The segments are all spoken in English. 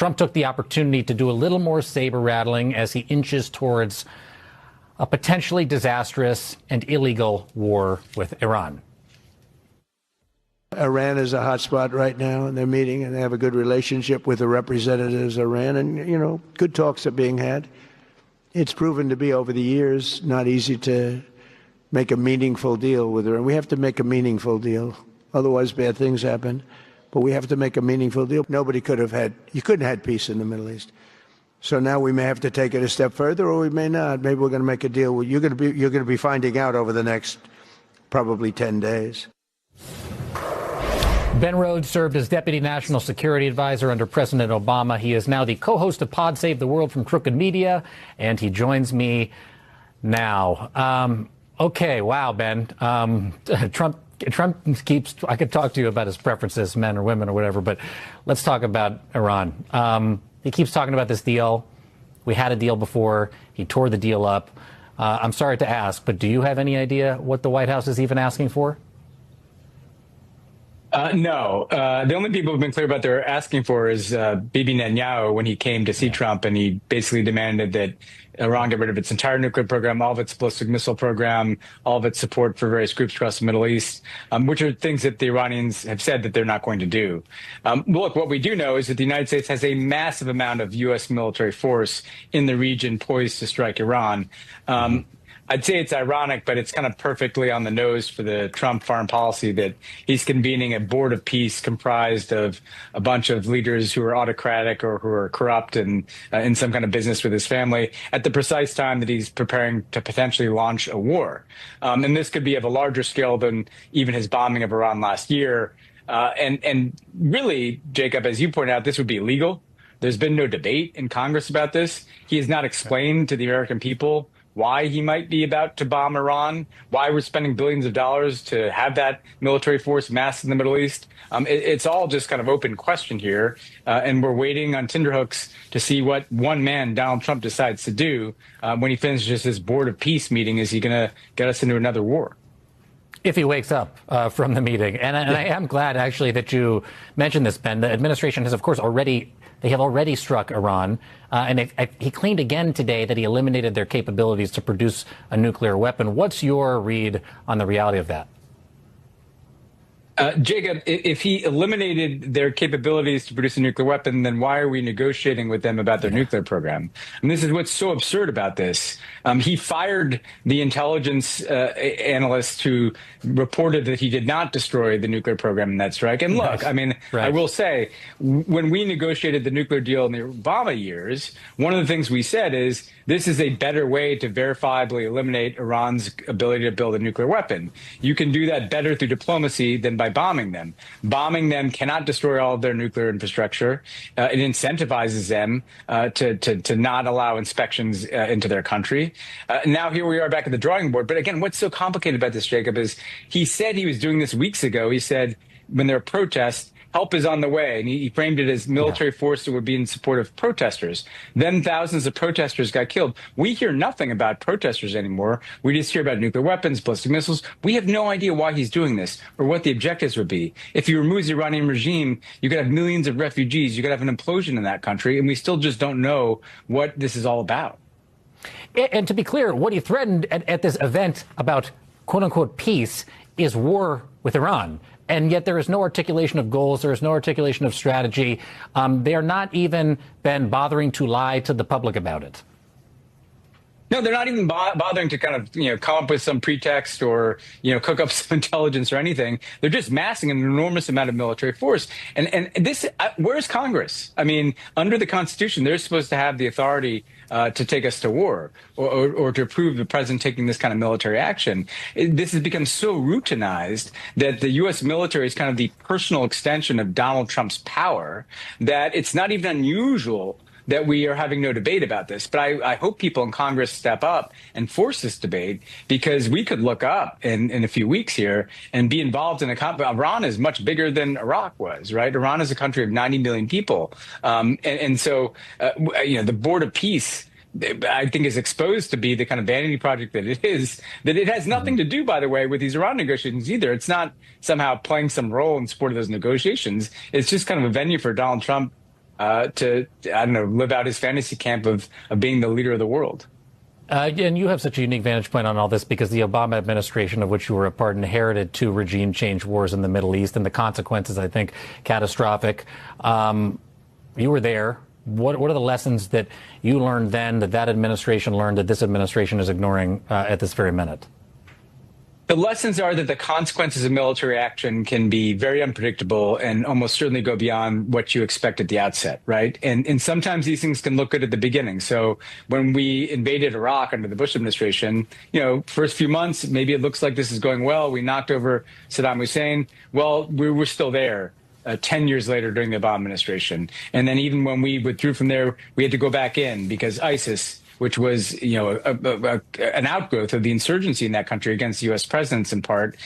Trump took the opportunity to do a little more saber rattling as he inches towards a potentially disastrous and illegal war with Iran. Iran is a hot spot right now, and they're meeting, and they have a good relationship with the representatives of Iran, and, you know, good talks are being had. It's proven to be, over the years, not easy to make a meaningful deal with Iran. We have to make a meaningful deal. Otherwise, bad things happen. But we have to make a meaningful deal. Nobody could have had, you couldn't have had peace in the Middle East. So now we may have to take it a step further, or we may not. Maybe we're going to make a deal. You're going to be finding out over the next probably 10 days. Ben Rhodes served as Deputy National Security Advisor under President Obama. He is now the co-host of Pod Save the World from Crooked Media, and he joins me now. Okay, wow, Ben. Trump keeps, I could talk to you about his preferences, men or women or whatever, but let's talk about Iran. He keeps talking about this deal. We had a deal before. He tore the deal up. I'm sorry to ask, but do you have any idea what the White House is even asking for? No. The only people who've been clear about they're asking for is Bibi Netanyahu when he came to see Trump, and he basically demanded that Iran get rid of its entire nuclear program, all of its ballistic missile program, all of its support for various groups across the Middle East, which are things that the Iranians have said that they're not going to do. Look, what we do know is that the United States has a massive amount of U.S. military force in the region poised to strike Iran. I'd say it's ironic, but it's kind of perfectly on the nose for the Trump foreign policy that he's convening a board of peace comprised of a bunch of leaders who are autocratic or who are corrupt and in some kind of business with his family at the precise time that he's preparing to potentially launch a war. And this could be of a larger scale than even his bombing of Iran last year. And really, Jacob, as you pointed out, this would be illegal. There's been no debate in Congress about this. He has not explained to the American people why he might be about to bomb Iran, why we're spending billions of dollars to have that military force massed in the Middle East. It's all just kind of open question here. And we're waiting on tenterhooks to see what one man, Donald Trump, decides to do when he finishes his board of peace meeting. Is he going to get us into another war? If he wakes up from the meeting. And I am glad, actually, that you mentioned this, Ben. The administration has, of course, they have already struck Iran. And he claimed again today that he eliminated their capabilities to produce a nuclear weapon. What's your read on the reality of that? Jacob, if he eliminated their capabilities to produce a nuclear weapon, then why are we negotiating with them about their nuclear program? And this is what's so absurd about this. He fired the intelligence analyst who reported that he did not destroy the nuclear program in that strike. And look, I mean, I will say, when we negotiated the nuclear deal in the Obama years, one of the things we said is this is a better way to verifiably eliminate Iran's ability to build a nuclear weapon. You can do that better through diplomacy than by bombing them. Bombing them cannot destroy all of their nuclear infrastructure. It incentivizes them to not allow inspections into their country. Now here we are back at the drawing board. But again, what's so complicated about this, Jacob, is he said he was doing this weeks ago. He said when there are protests, help is on the way. And he framed it as military force that would be in support of protesters. Then thousands of protesters got killed. We hear nothing about protesters anymore. We just hear about nuclear weapons, ballistic missiles. We have no idea why he's doing this or what the objectives would be. If he removes the Iranian regime, you could have millions of refugees. You could have an implosion in that country. And we still just don't know what this is all about. And to be clear, what he threatened at this event about quote unquote peace is war with Iran. And yet there is no articulation of goals. There is no articulation of strategy. They are not even been bothering to lie to the public about it. No, they're not even bothering to kind of, come up with some pretext or, cook up some intelligence or anything. They're just massing an enormous amount of military force. And this, where's Congress? I mean, under the Constitution, they're supposed to have the authority to take us to war or to approve the president taking this kind of military action. This has become so routinized that the U.S. military is kind of the personal extension of Donald Trump's power that it's not even unusual that we are having no debate about this. But I hope people in Congress step up and force this debate, because we could look up in a few weeks here and be involved in a conflict. Iran is much bigger than Iraq was, right? Iran is a country of 90 million people. So the Board of Peace, I think, is exposed to be the kind of vanity project that it is, that it has nothing to do, by the way, with these Iran negotiations either. It's not somehow playing some role in support of those negotiations. It's just kind of a venue for Donald Trump to, I don't know, live out his fantasy camp of being the leader of the world. And you have such a unique vantage point on all this because the Obama administration, of which you were a part, inherited 2 regime change wars in the Middle East, and the consequences, I think, catastrophic. You were there. What are the lessons that you learned then that administration learned that this administration is ignoring at this very minute? The lessons are that the consequences of military action can be very unpredictable and almost certainly go beyond what you expect at the outset, right? And sometimes these things can look good at the beginning. So when we invaded Iraq under the Bush administration, first few months, maybe it looks like this is going well. We knocked over Saddam Hussein. Well, we were still there 10 years later during the Obama administration. And then even when we withdrew from there, we had to go back in because ISIS, which was, an outgrowth of the insurgency in that country against the U.S. presidents in part,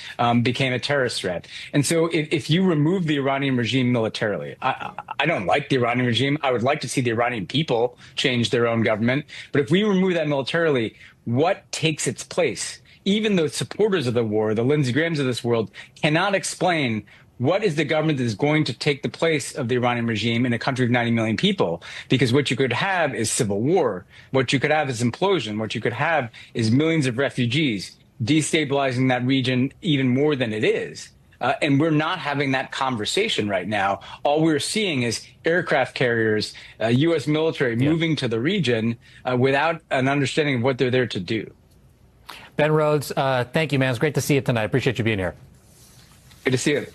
became a terrorist threat. And so if you remove the Iranian regime militarily, I don't like the Iranian regime. I would like to see the Iranian people change their own government. But if we remove that militarily, what takes its place? Even the supporters of the war, the Lindsey Grahams of this world, cannot explain what is the government that is going to take the place of the Iranian regime in a country of 90 million people? Because what you could have is civil war. What you could have is implosion. What you could have is millions of refugees, destabilizing that region even more than it is. And we're not having that conversation right now. All we're seeing is aircraft carriers, U.S. military moving to the region without an understanding of what they're there to do. Ben Rhodes, thank you, man. It's great to see you tonight. Appreciate you being here. Good to see you.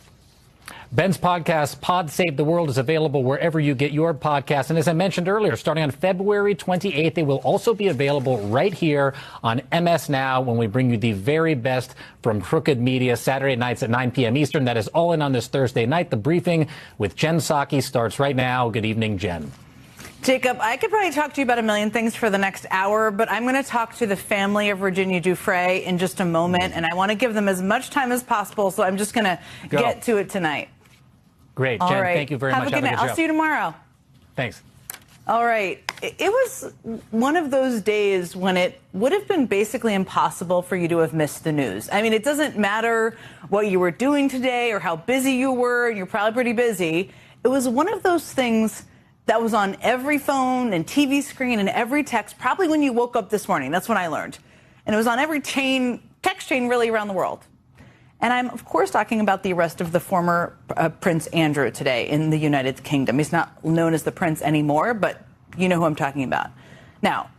Ben's podcast, Pod Save the World, is available wherever you get your podcasts. And as I mentioned earlier, starting on February 28th, they will also be available right here on MS Now when we bring you the very best from Crooked Media, Saturday nights at 9 p.m. Eastern. That is all in on this Thursday night. The briefing with Jen Psaki starts right now. Good evening, Jen. Jacob, I could probably talk to you about a million things for the next hour, but I'm going to talk to the family of Virginia Giuffre in just a moment, and I want to give them as much time as possible, so I'm just going to get to it tonight. Great. All Jen, right. thank you very much. Have a good night. I'll see you tomorrow. Thanks. All right. It was one of those days when it would have been basically impossible for you to have missed the news. I mean, it doesn't matter what you were doing today or how busy you were. You're probably pretty busy. It was one of those things that was on every phone and TV screen and every text, probably when you woke up this morning. That's when I learned. And it was on every text chain really around the world. And I'm, of course, talking about the arrest of the former Prince Andrew today in the United Kingdom. He's not known as the prince anymore, but you know who I'm talking about. Now,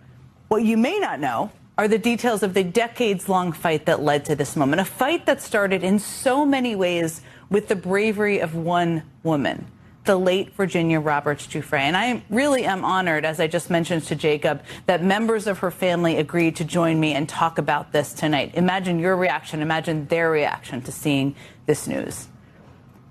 what you may not know are the details of the decades-long fight that led to this moment, a fight that started in so many ways with the bravery of one woman, the late Virginia Roberts Giuffre. And I really am honored, as I just mentioned to Jacob, that members of her family agreed to join me and talk about this tonight. Imagine your reaction, imagine their reaction to seeing this news.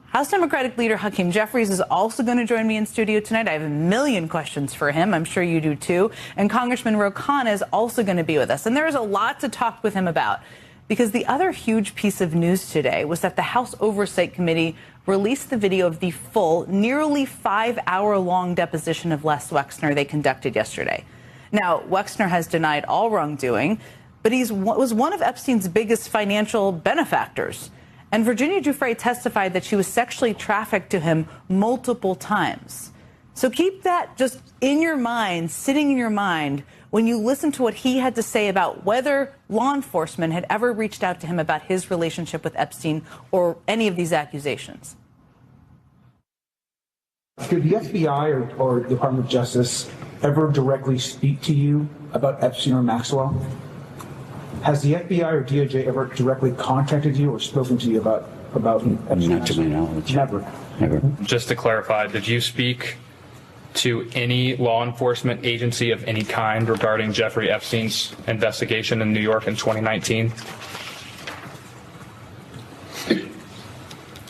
House Democratic leader Hakeem Jeffries is also going to join me in studio tonight. I have a million questions for him. I'm sure you do too. And Congressman Ro Khanna is also going to be with us. And there is a lot to talk with him about, because the other huge piece of news today was that the House Oversight Committee released the video of the full, nearly 5-hour-long deposition of Les Wexner they conducted yesterday. Now, Wexner has denied all wrongdoing, but he was one of Epstein's biggest financial benefactors. And Virginia Giuffre testified that she was sexually trafficked to him multiple times. So keep that just in your mind, sitting in your mind, when you listen to what he had to say about whether law enforcement had ever reached out to him about his relationship with Epstein or any of these accusations. Did the FBI or Department of Justice ever directly speak to you about Epstein or Maxwell? Has the FBI or DOJ ever directly contacted you or spoken to you about Epstein? Not to my knowledge. Never. Just to clarify, did you speak to any law enforcement agency of any kind regarding Jeffrey Epstein's investigation in New York in 2019?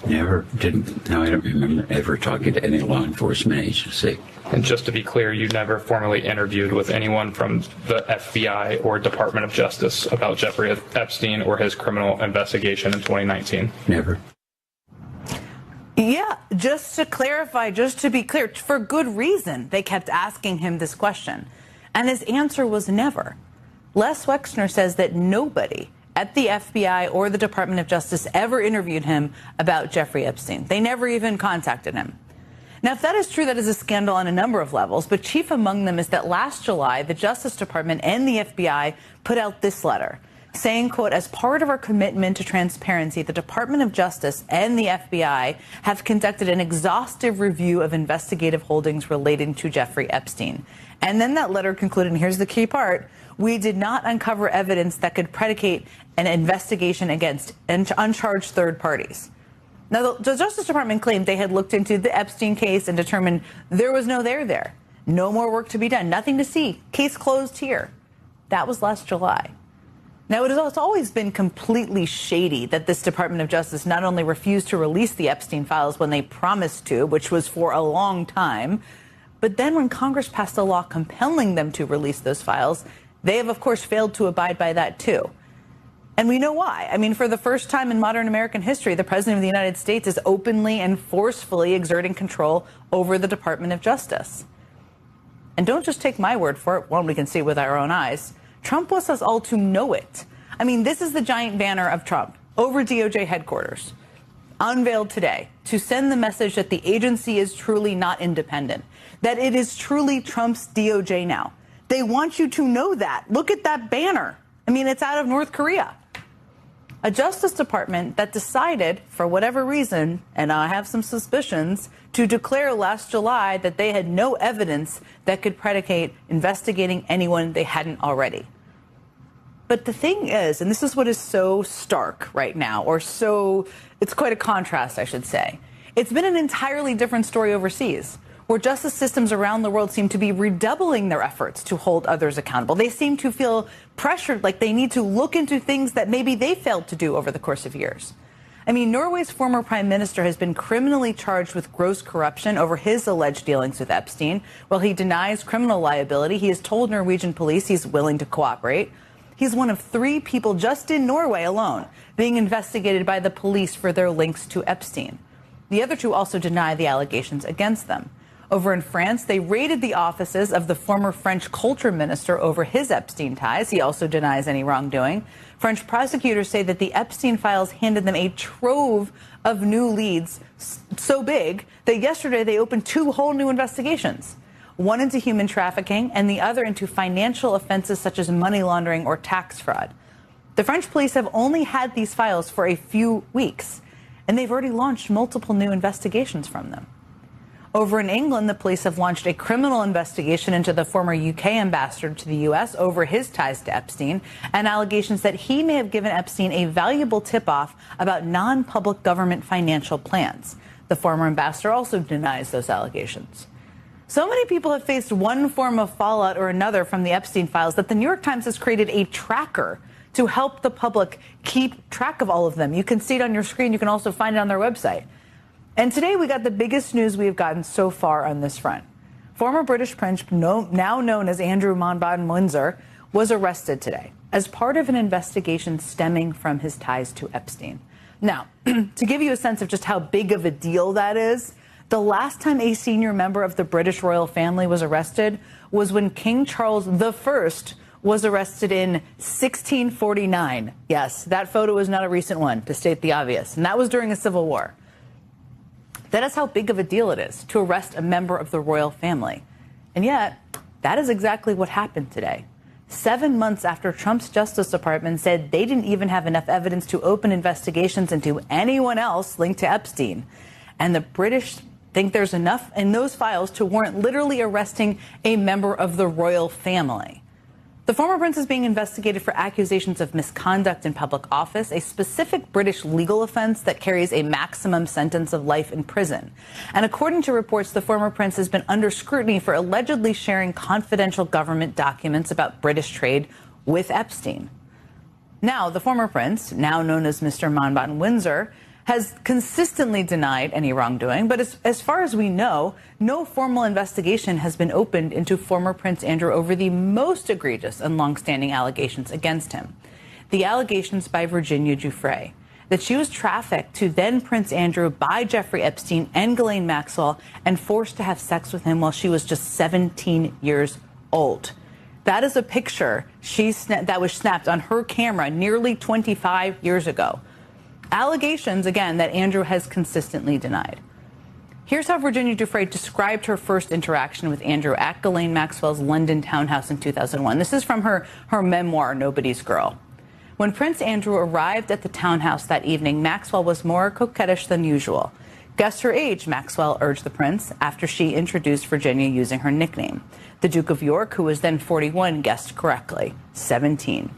Never. Didn't. No, I don't remember ever talking to any law enforcement agency. And just to be clear, you never formally interviewed with anyone from the FBI or Department of Justice about Jeffrey Epstein or his criminal investigation in 2019? Never. Yeah, just to clarify, just to be clear, for good reason, they kept asking him this question. And his answer was never. Les Wexner says that nobody at the FBI or the Department of Justice ever interviewed him about Jeffrey Epstein. They never even contacted him. Now, if that is true, that is a scandal on a number of levels, but chief among them is that last July, the Justice Department and the FBI put out this letter saying, quote, as part of our commitment to transparency, the Department of Justice and the FBI have conducted an exhaustive review of investigative holdings relating to Jeffrey Epstein. And then that letter concluded, and here's the key part, we did not uncover evidence that could predicate an investigation against uncharged third parties. Now, the Justice Department claimed they had looked into the Epstein case and determined there was no there. No more work to be done. Nothing to see. Case closed here. That was last July. Now, it's always been completely shady that this Department of Justice not only refused to release the Epstein files when they promised to, which was for a long time, but then when Congress passed a law compelling them to release those files, they have, of course, failed to abide by that, too. And we know why. I mean, for the first time in modern American history, the President of the United States is openly and forcefully exerting control over the Department of Justice. And don't just take my word for it, one we can see with our own eyes. Trump wants us all to know it. I mean, this is the giant banner of Trump over DOJ headquarters, unveiled today to send the message that the agency is truly not independent, that it is truly Trump's DOJ now. They want you to know that. Look at that banner. I mean, it's out of North Korea. A Justice Department that decided, for whatever reason, and I have some suspicions, to declare last July that they had no evidence that could predicate investigating anyone they hadn't already. But the thing is, and this is what is so stark right now, it's quite a contrast, I should say. It's been an entirely different story overseas, where justice systems around the world seem to be redoubling their efforts to hold others accountable. They seem to feel pressured, like they need to look into things that maybe they failed to do over the course of years. I mean, Norway's former prime minister has been criminally charged with gross corruption over his alleged dealings with Epstein. While he denies criminal liability, he has told Norwegian police he's willing to cooperate. He's one of 3 people just in Norway alone being investigated by the police for their links to Epstein. The other 2 also deny the allegations against them. Over in France, they raided the offices of the former French culture minister over his Epstein ties. He also denies any wrongdoing. French prosecutors say that the Epstein files handed them a trove of new leads so big that yesterday they opened 2 whole new investigations, one into human trafficking and the other into financial offenses such as money laundering or tax fraud. The French police have only had these files for a few weeks, and they've already launched multiple new investigations from them. Over in England, the police have launched a criminal investigation into the former UK ambassador to the U.S. over his ties to Epstein and allegations that he may have given Epstein a valuable tip-off about non-public government financial plans. The former ambassador also denies those allegations. So many people have faced one form of fallout or another from the Epstein files that the New York Times has created a tracker to help the public keep track of all of them. You can see it on your screen. You can also find it on their website. And today we got the biggest news we have gotten so far on this front. Former British Prince, now known as Andrew Mountbatten-Windsor, was arrested today as part of an investigation stemming from his ties to Epstein. Now, to give you a sense of just how big of a deal that is, the last time a senior member of the British royal family was arrested was when King Charles I was arrested in 1649. Yes, that photo is not a recent one, to state the obvious, and that was during a civil war. That is how big of a deal it is to arrest a member of the royal family. And yet, that is exactly what happened today. 7 months after Trump's Justice Department said they didn't even have enough evidence to open investigations into anyone else linked to Epstein. And the British think there's enough in those files to warrant literally arresting a member of the royal family. The former prince is being investigated for accusations of misconduct in public office, a specific British legal offense that carries a maximum sentence of life in prison. And according to reports, the former prince has been under scrutiny for allegedly sharing confidential government documents about British trade with Epstein. Now, the former prince, now known as Mr. Mountbatten-Windsor, has consistently denied any wrongdoing, but as far as we know, no formal investigation has been opened into former Prince Andrew over the most egregious and longstanding allegations against him. The allegations by Virginia Giuffre that she was trafficked to then Prince Andrew by Jeffrey Epstein and Ghislaine Maxwell and forced to have sex with him while she was just 17 years old. That is a picture that was snapped on her camera nearly 25 years ago. Allegations, again, that Andrew has consistently denied. Here's how Virginia Giuffre described her first interaction with Andrew at Ghislaine Maxwell's London townhouse in 2001. This is from her memoir, Nobody's Girl. When Prince Andrew arrived at the townhouse that evening, Maxwell was more coquettish than usual. Guess her age, Maxwell urged the prince after she introduced Virginia using her nickname. The Duke of York, who was then 41, guessed correctly, 17.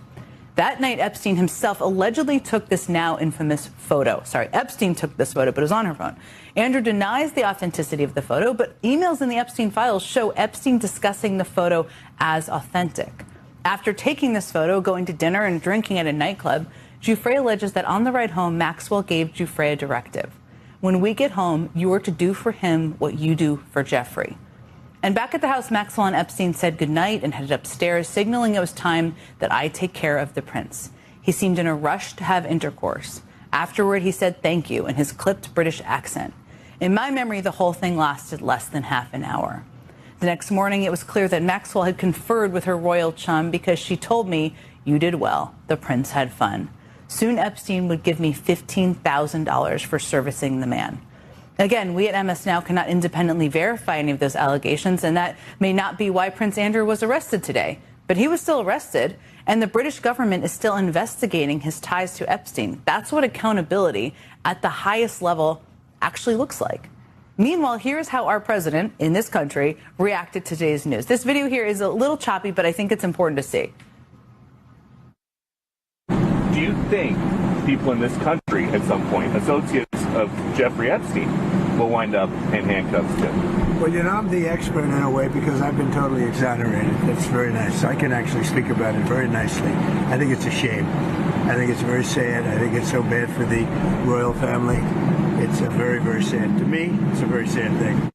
That night, Epstein himself allegedly took this now infamous photo. Sorry, Epstein took this photo, but it was on her phone. Andrew denies the authenticity of the photo, but emails in the Epstein files show Epstein discussing the photo as authentic. After taking this photo, going to dinner and drinking at a nightclub, Giuffre alleges that on the ride home, Maxwell gave Giuffre a directive. When we get home, you are to do for him what you do for Jeffrey. And back at the house, Maxwell and Epstein said goodnight and headed upstairs, signaling it was time that I take care of the prince. He seemed in a rush to have intercourse. Afterward, he said thank you in his clipped British accent. In my memory, the whole thing lasted less than half an hour. The next morning, it was clear that Maxwell had conferred with her royal chum because she told me, you did well, the prince had fun. Soon Epstein would give me $15,000 for servicing the man. Again, we at MS Now cannot independently verify any of those allegations, and that may not be why Prince Andrew was arrested today. But he was still arrested, and the British government is still investigating his ties to Epstein. That's what accountability at the highest level actually looks like. Meanwhile, here's how our president in this country reacted to today's news. This video here is a little choppy, but I think it's important to see. Do you think people in this country at some point, associates of Jeffrey Epstein, will wind up in handcuffs too? Well, I'm the expert in a way because I've been totally exonerated. That's very nice. I can actually speak about it very nicely. I think it's a shame. I think it's very sad. I think it's so bad for the royal family. It's a very, very sad. To me, it's a very sad thing.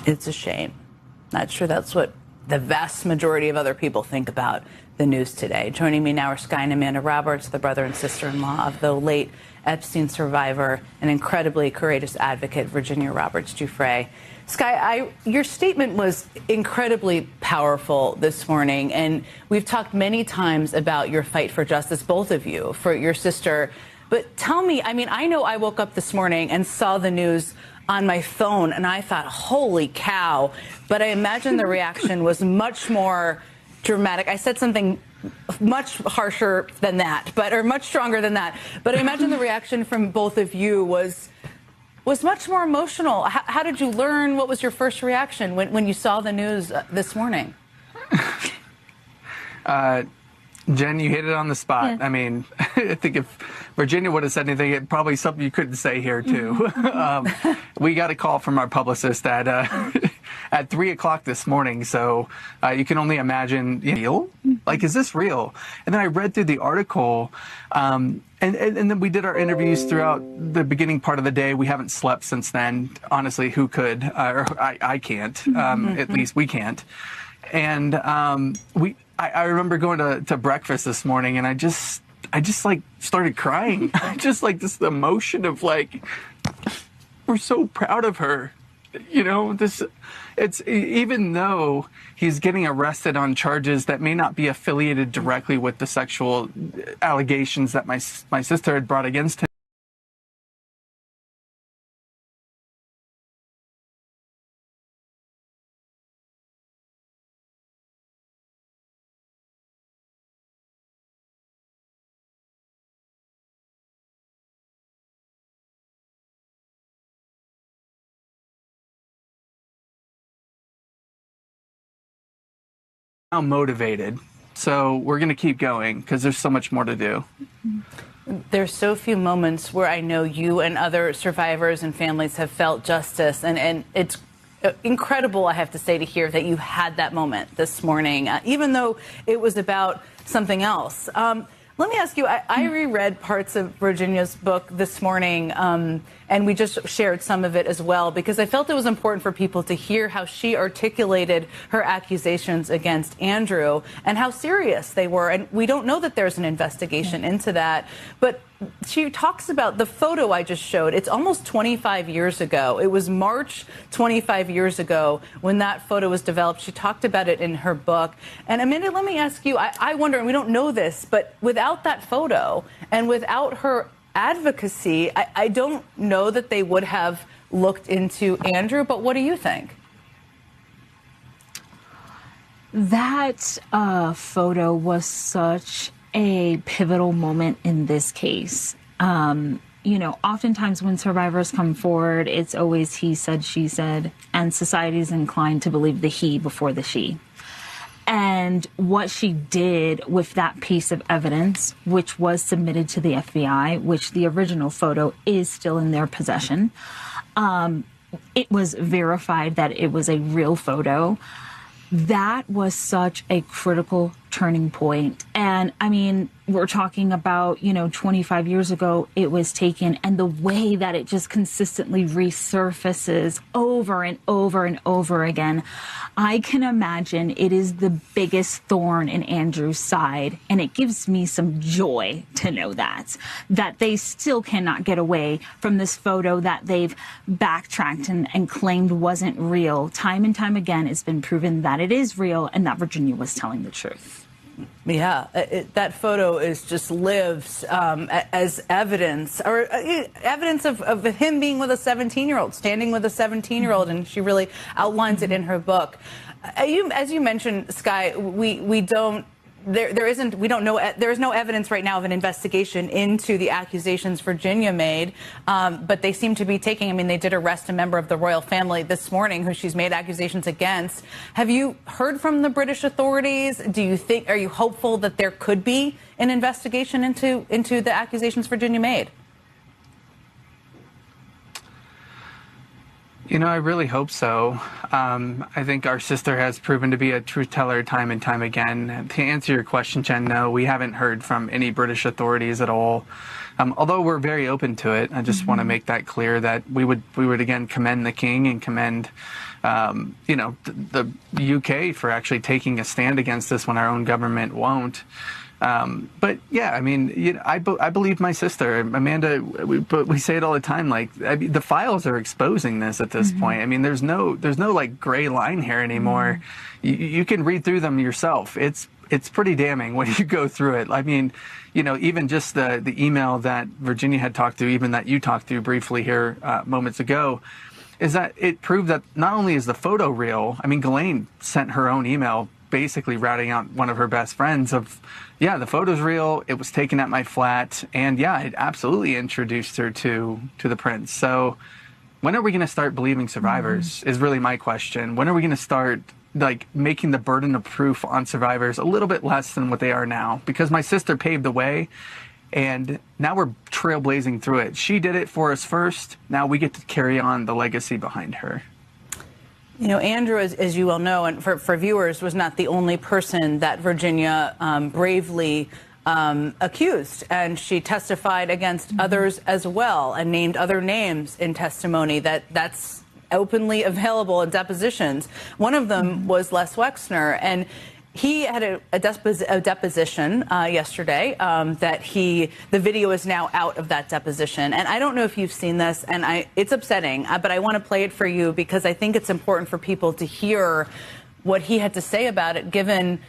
It's a shame. Not sure that's what the vast majority of other people think about the news today. Joining me now are Sky and Amanda Roberts, the brother and sister-in-law of the late Epstein survivor and incredibly courageous advocate, Virginia Roberts Giuffre. Sky, your statement was incredibly powerful this morning, and we've talked many times about your fight for justice, both of you, for your sister. But tell me, I know I woke up this morning and saw the news on my phone, and I thought, holy cow. But I imagine the reaction was much more dramatic. I said something much harsher than that, or much stronger than that. But I imagine the reaction from both of you was much more emotional. How did you learn? What was your first reaction when you saw the news this morning? Jen, you hit it on the spot. Yeah. I think if Virginia would have said anything, it's probably something you couldn't say here, too. We got a call from our publicist at 3 o'clock this morning, so you can only imagine, real? Like, is this real? And then I read through the article, and then we did our interviews throughout the beginning part of the day. We haven't slept since then. Honestly, who could? I can't. At least we can't. And I remember going to breakfast this morning, and I just like started crying. Just like this emotion of like, we're so proud of her. It's even though he's getting arrested on charges that may not be affiliated directly with the sexual allegations that my sister had brought against him. Now motivated, so we're going to keep going because there's so much more to do. There's so few moments where I know you and other survivors and families have felt justice, and it's incredible, I have to say, to hear that you had that moment this morning, even though it was about something else. Let me ask you, I reread parts of Virginia's book this morning, and we just shared some of it as well, because I felt it was important for people to hear how she articulated her accusations against Andrew and how serious they were. And we don't know that there's an investigation into that, but she talks about the photo I just showed. It's almost 25 years ago. It was March 25 years ago when that photo was developed. She talked about it in her book. And Amanda, let me ask you, I wonder, and we don't know this, but without that photo and without her advocacy. I don't know that they would have looked into Andrew, but what do you think? That photo was such a pivotal moment in this case. You know, oftentimes when survivors come forward, it's always he said, she said, and society is inclined to believe the he before the she. And what she did with that piece of evidence, which was submitted to the FBI, which the original photo is still in their possession, it was verified that it was a real photo. That was such a critical turning point. And I mean, we're talking about, 25 years ago it was taken, and the way that it just consistently resurfaces over and over and over again. I can imagine it is the biggest thorn in Andrew's side, and it gives me some joy to know that they still cannot get away from this photo that they've backtracked and claimed wasn't real. Time and time again, it's been proven that it is real and that Virginia was telling the truth. Yeah, that photo is just lives as evidence, or evidence of him being with a 17-year-old, standing with a 17-year-old, and she really outlines it in her book. As you mentioned, Skye, we don't. There is no evidence right now of an investigation into the accusations Virginia made, but they seem to be taking. I mean, they did arrest a member of the royal family this morning who she's made accusations against. Have you heard from the British authorities? Are you hopeful that there could be an investigation into the accusations Virginia made? I really hope so. I think our sister has proven to be a truth teller time and time again. To answer your question, Jen, no, we haven't heard from any British authorities at all. Although we're very open to it, I just want to make that clear that we would again commend the King and commend, the UK for actually taking a stand against this when our own government won't. But yeah, I mean, I believe my sister, Amanda. We say it all the time. Like, the files are exposing this at this point. I mean, there's no like gray line here anymore. You can read through them yourself. It's pretty damning when you go through it. I mean, even just the email that Virginia had talked to, even that you talked to briefly here moments ago, is that it proved that not only is the photo real. I mean, Ghislaine sent her own email basically routing out one of her best friends of, yeah, the photo's real, it was taken at my flat, and yeah, it absolutely introduced her to the prince. So when are we going to start believing survivors is really my question. When are we going to start making the burden of proof on survivors a little bit less than what they are now? Because my sister paved the way, and now we're trailblazing through it. She did it for us first. Now we get to carry on the legacy behind her. Andrew, as you well know, and for viewers, was not the only person that Virginia bravely accused. And she testified against others as well and named other names in testimony that's openly available in depositions. One of them was Les Wexner. And he had a deposition yesterday the video is now out of that deposition. And I don't know if you've seen this, and it's upsetting, but I want to play it for you because I think it's important for people to hear what he had to say about it, given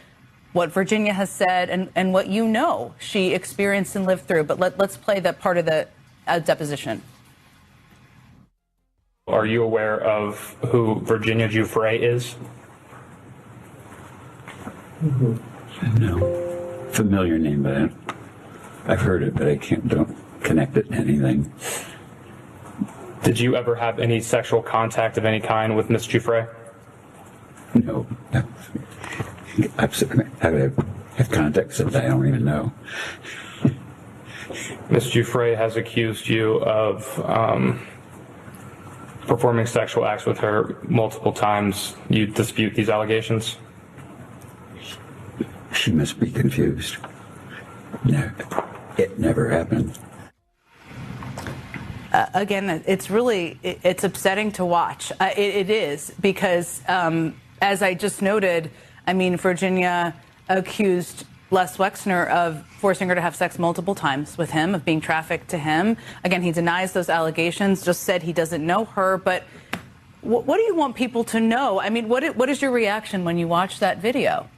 what Virginia has said and what she experienced and lived through. But let's play that part of the deposition. Are you aware of who Virginia Giuffre is? No. Familiar name, but I've heard it, but I don't connect it to anything. Did you ever have any sexual contact of any kind with Miss Giuffre? No. How could I have contact with that I don't even know? Miss Giuffre has accused you of performing sexual acts with her multiple times. You dispute these allegations? She must be confused. No, it never happened. Again, it's upsetting to watch. It is because, as I just noted, I mean, Virginia accused Les Wexner of forcing her to have sex multiple times with him, of being trafficked to him. Again, he denies those allegations, just said he doesn't know her. But what do you want people to know? I mean, what is your reaction when you watch that video?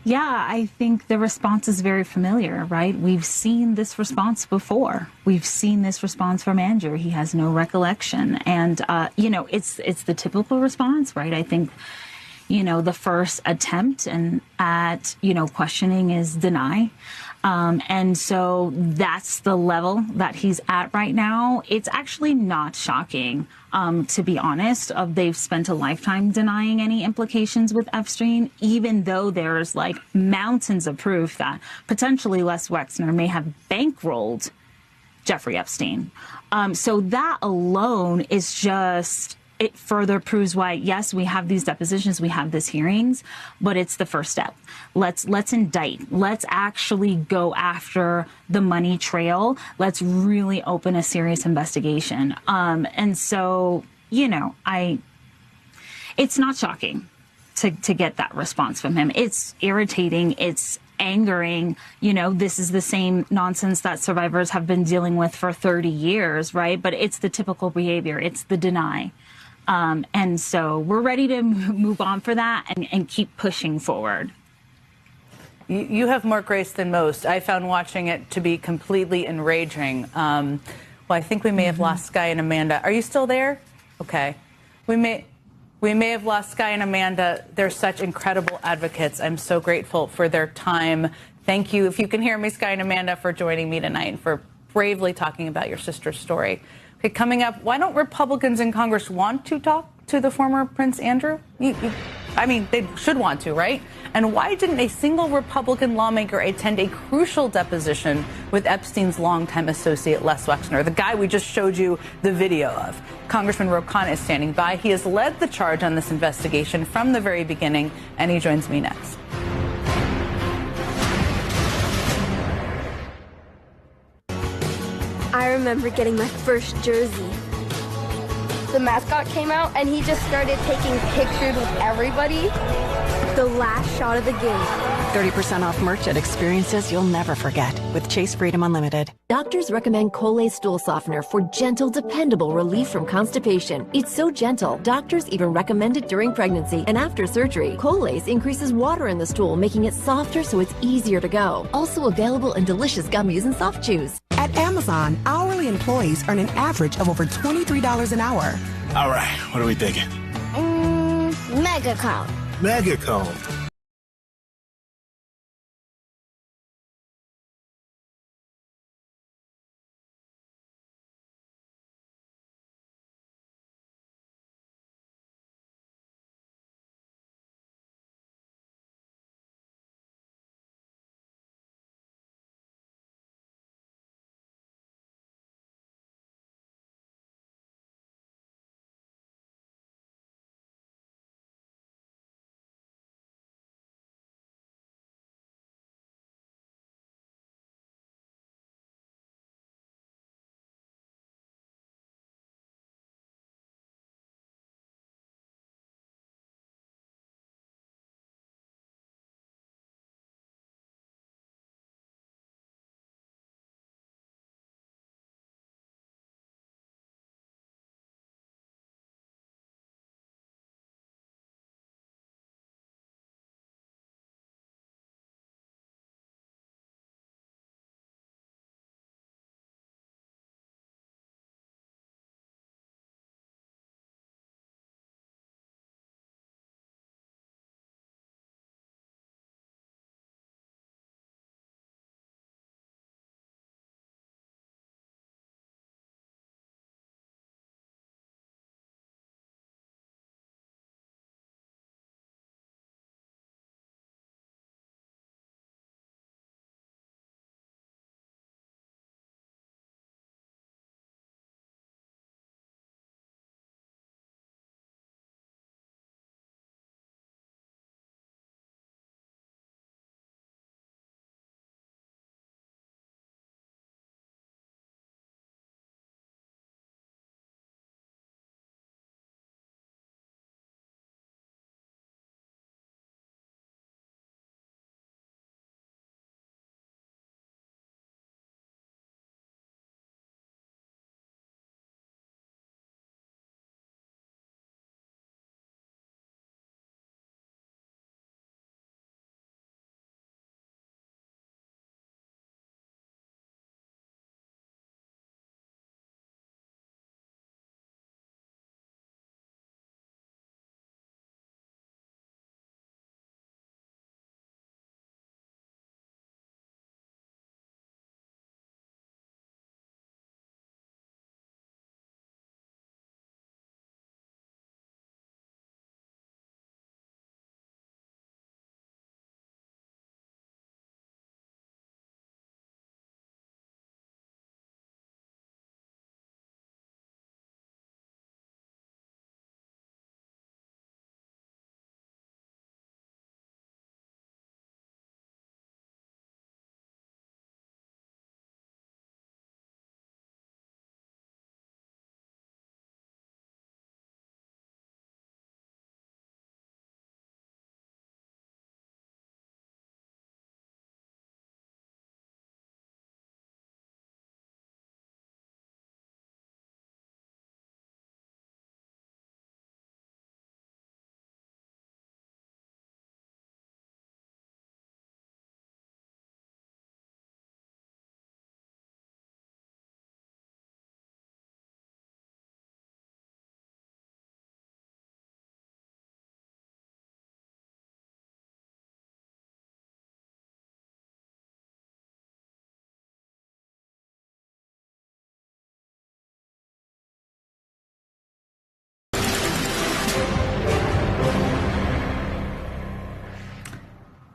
Yeah, I think the response is very familiar, right? We've seen this response before. We've seen this response from Andrew. He has no recollection. And, it's the typical response, right? I think, the first attempt at questioning is deny. And so that's the level that he's at right now. It's actually not shocking, to be honest, they've spent a lifetime denying any implications with Epstein, even though there's like mountains of proof that potentially Les Wexner may have bankrolled Jeffrey Epstein. So that alone is just... it further proves why, yes, we have these depositions, we have these hearings, but it's the first step. Let's indict. Let's actually go after the money trail. Let's really open a serious investigation. And so, it's not shocking to get that response from him. It's irritating. It's angering. This is the same nonsense that survivors have been dealing with for 30 years, right? But it's the typical behavior. It's the deny. And so we're ready to move on for that and keep pushing forward. You have more grace than most. I found watching it to be completely enraging. Well, I think we may have lost Sky and Amanda. Are you still there? Okay. We may have lost Sky and Amanda. They're such incredible advocates. I'm so grateful for their time. Thank you, if you can hear me, Sky and Amanda, for joining me tonight and for bravely talking about your sister's story. Okay, coming up, why don't Republicans in Congress want to talk to the former Prince Andrew? They should want to, right? And why didn't a single Republican lawmaker attend a crucial deposition with Epstein's longtime associate, Les Wexner, the guy we just showed you the video of? Congressman Ro Khanna is standing by. He has led the charge on this investigation from the very beginning, and he joins me next. I remember getting my first jersey. The mascot came out and he just started taking pictures with everybody. The last shot of the game. 30% off merch at experiences you'll never forget with Chase Freedom Unlimited. Doctors recommend Colay Stool Softener for gentle, dependable relief from constipation. It's so gentle, doctors even recommend it during pregnancy and after surgery. Colay's increases water in the stool, making it softer so it's easier to go. Also available in delicious gummies and soft chews. At Amazon, hourly employees earn an average of over $23 an hour. All right, what are we thinking? Mega count. Mega cone.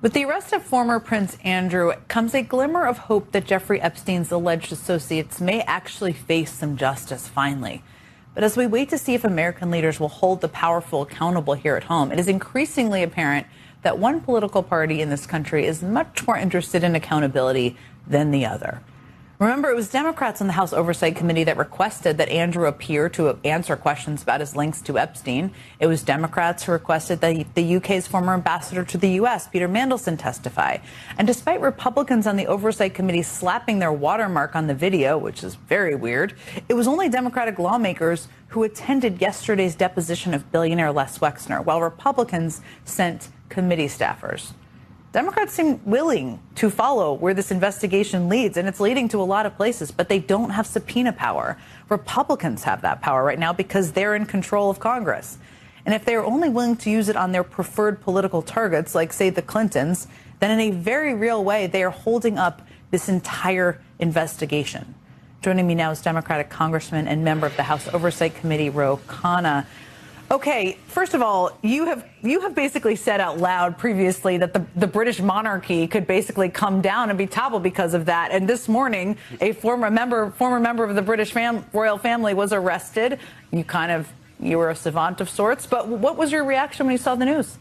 With the arrest of former Prince Andrew comes a glimmer of hope that Jeffrey Epstein's alleged associates may actually face some justice finally. But as we wait to see if American leaders will hold the powerful accountable here at home, it is increasingly apparent that one political party in this country is much more interested in accountability than the other. Remember, it was Democrats on the House Oversight Committee that requested that Andrew appear to answer questions about his links to Epstein. It was Democrats who requested that the UK's former ambassador to the U.S., Peter Mandelson, testify. And despite Republicans on the Oversight Committee slapping their watermark on the video, which is very weird, it was only Democratic lawmakers who attended yesterday's deposition of billionaire Les Wexner, while Republicans sent committee staffers. Democrats seem willing to follow where this investigation leads, and it's leading to a lot of places, but they don't have subpoena power. Republicans have that power right now because they're in control of Congress. And if they're only willing to use it on their preferred political targets, like, say, the Clintons, then in a very real way, they are holding up this entire investigation. Joining me now is Democratic Congressman and member of the House Oversight Committee, Ro Khanna. Okay, first of all, you have basically said out loud previously that the British monarchy could basically come down and be toppled because of that. And this morning, a former member of the British royal family was arrested. You were a savant of sorts. But what was your reaction when you saw the news?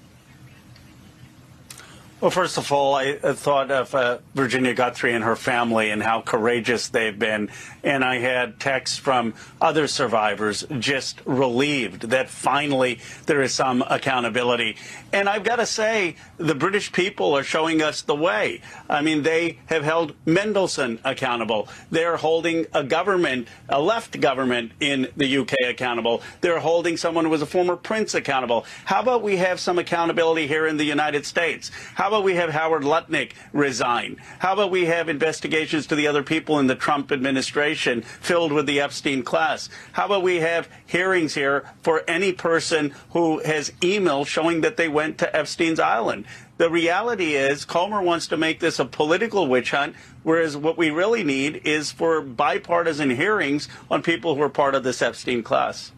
Well, first of all, I thought of Virginia Guthrie and her family and how courageous they've been. And I had texts from other survivors just relieved that finally there is some accountability. And I've got to say, the British people are showing us the way. I mean, they have held Mendelsohn accountable. They're holding a government, a left government in the UK accountable. They're holding someone who was a former prince accountable. How about we have some accountability here in the United States? How about we have Howard Lutnick resign? How about we have investigations to the other people in the Trump administration filled with the Epstein class? How about we have hearings here for any person who has emails showing that they went to Epstein's island? The reality is Comer wants to make this a political witch hunt, whereas what we really need is for bipartisan hearings on people who are part of this Epstein class.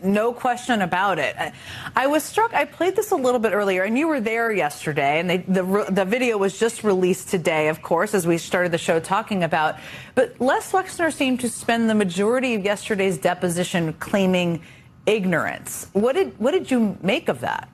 No question about it. I was struck. I played this a little bit earlier, and you were there yesterday, and the video was just released today, of course, as we started the show talking about. But Les Wexner seemed to spend the majority of yesterday's deposition claiming ignorance. What did you make of that?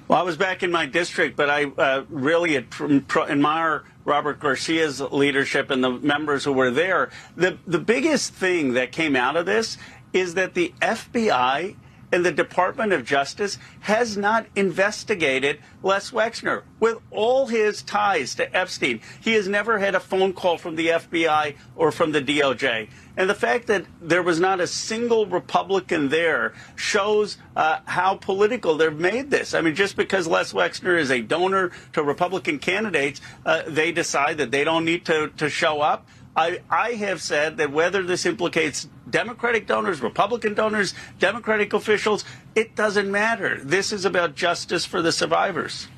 Well, I was back in my district, but I really admire Robert Garcia's leadership and the members who were there. The biggest thing that came out of this is that the FBI and the Department of Justice has not investigated Les Wexner. With all his ties to Epstein, he has never had a phone call from the FBI or from the DOJ. And the fact that there was not a single Republican there shows how political they've made this. I mean, just because Les Wexner is a donor to Republican candidates, they decide that they don't need to show up. I have said that whether this implicates Democratic donors, Republican donors, Democratic officials, it doesn't matter. This is about justice for the survivors.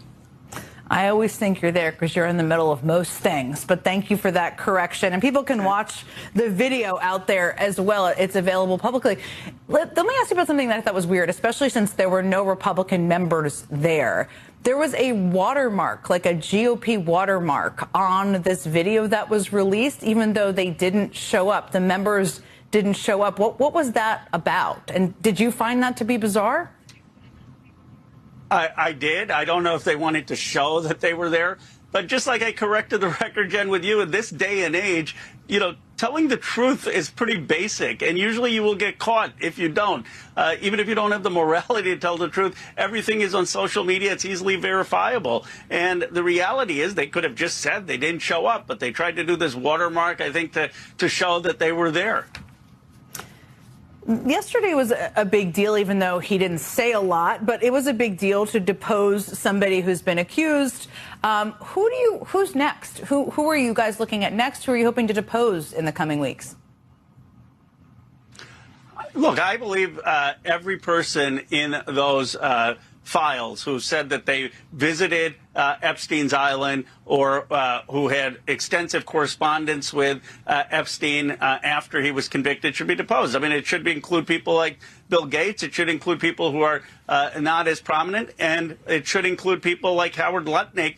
I always think you're there because you're in the middle of most things, but thank you for that correction. And people can watch the video out there as well. It's available publicly. Let me ask you about something that I thought was weird, especially since there were no Republican members there. There was a watermark, like a GOP watermark on this video that was released, even though they didn't show up. The members didn't show up. What was that about? And did you find that to be bizarre? I did. I don't know if they wanted to show that they were there. But just like I corrected the record, Jen, with you, in this day and age, telling the truth is pretty basic. And usually you will get caught if you don't. Even if you don't have the morality to tell the truth, everything is on social media. It's easily verifiable. And the reality is they could have just said they didn't show up, but they tried to do this watermark, I think, to show that they were there. Yesterday was a big deal, even though he didn't say a lot, but it was a big deal to depose somebody who's been accused. Who's next? Who are you guys looking at next? Who are you hoping to depose in the coming weeks? Look, I believe every person in those files who said that they visited Epstein's Island or who had extensive correspondence with Epstein after he was convicted should be deposed. I mean, it should include people like Bill Gates. It should include people who are not as prominent, and it should include people like Howard Lutnick,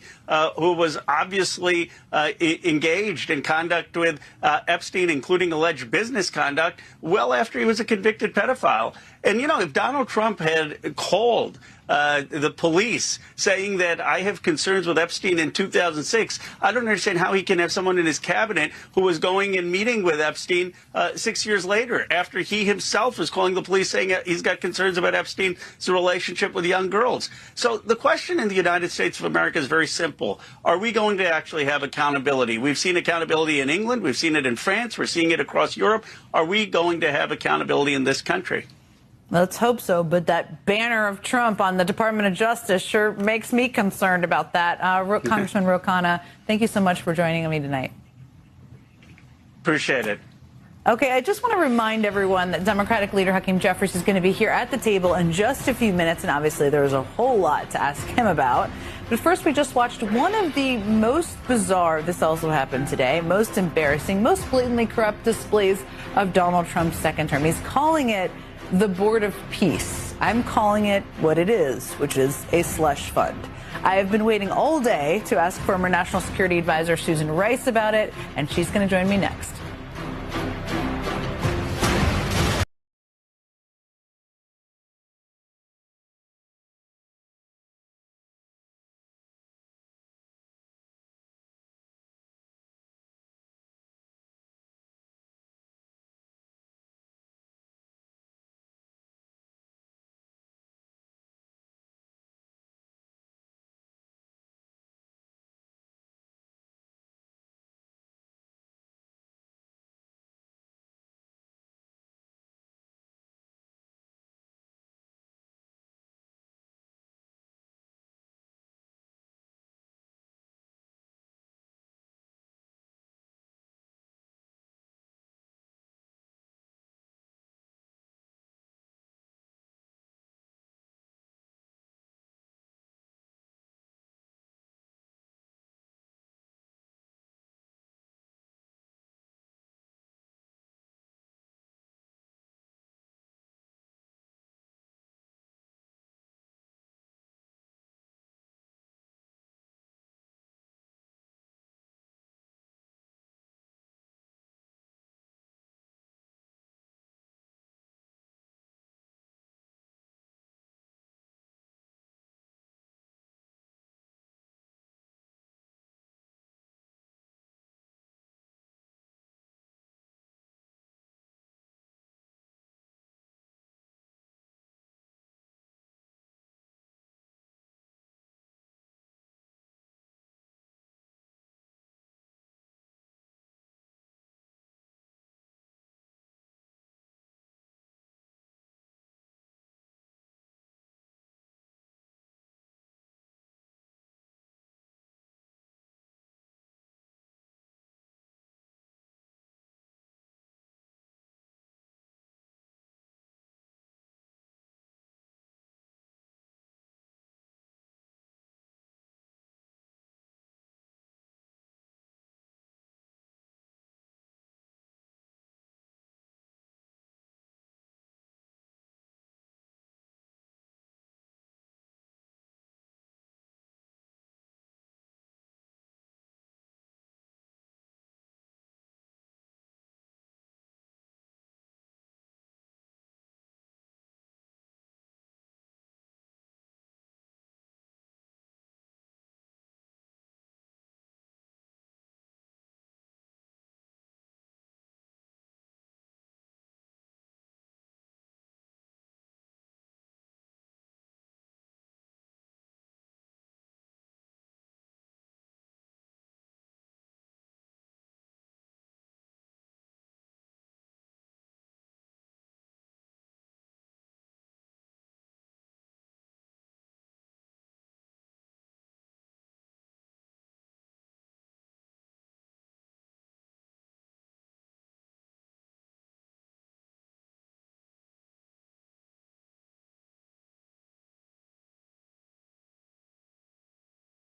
who was obviously engaged in conduct with Epstein, including alleged business conduct, well after he was a convicted pedophile. And, you know, if Donald Trump had called the police saying that I have concerns with Epstein in 2006, I don't understand how he can have someone in his cabinet who was going and meeting with Epstein 6 years later after he himself is calling the police saying he's got concerns about Epstein's relationship with young girls. So the question in the United States of America is very simple. Are we going to actually have accountability? We've seen accountability in England. We've seen it in France. We're seeing it across Europe. Are we going to have accountability in this country? Let's hope so, but that banner of Trump on the Department of Justice sure makes me concerned about that. Congressman Ro Khanna, thank you so much for joining me tonight. Appreciate it. Okay, I just want to remind everyone that Democratic leader Hakeem Jeffries is going to be here at the table in just a few minutes, and obviously there's a whole lot to ask him about. But first, we just watched one of the most bizarre, this also happened today, most embarrassing, most blatantly corrupt displays of Donald Trump's second term. He's calling it the Board of Peace. I'm calling it what it is, which is a slush fund. I have been waiting all day to ask former National Security Advisor Susan Rice about it, and she's going to join me next.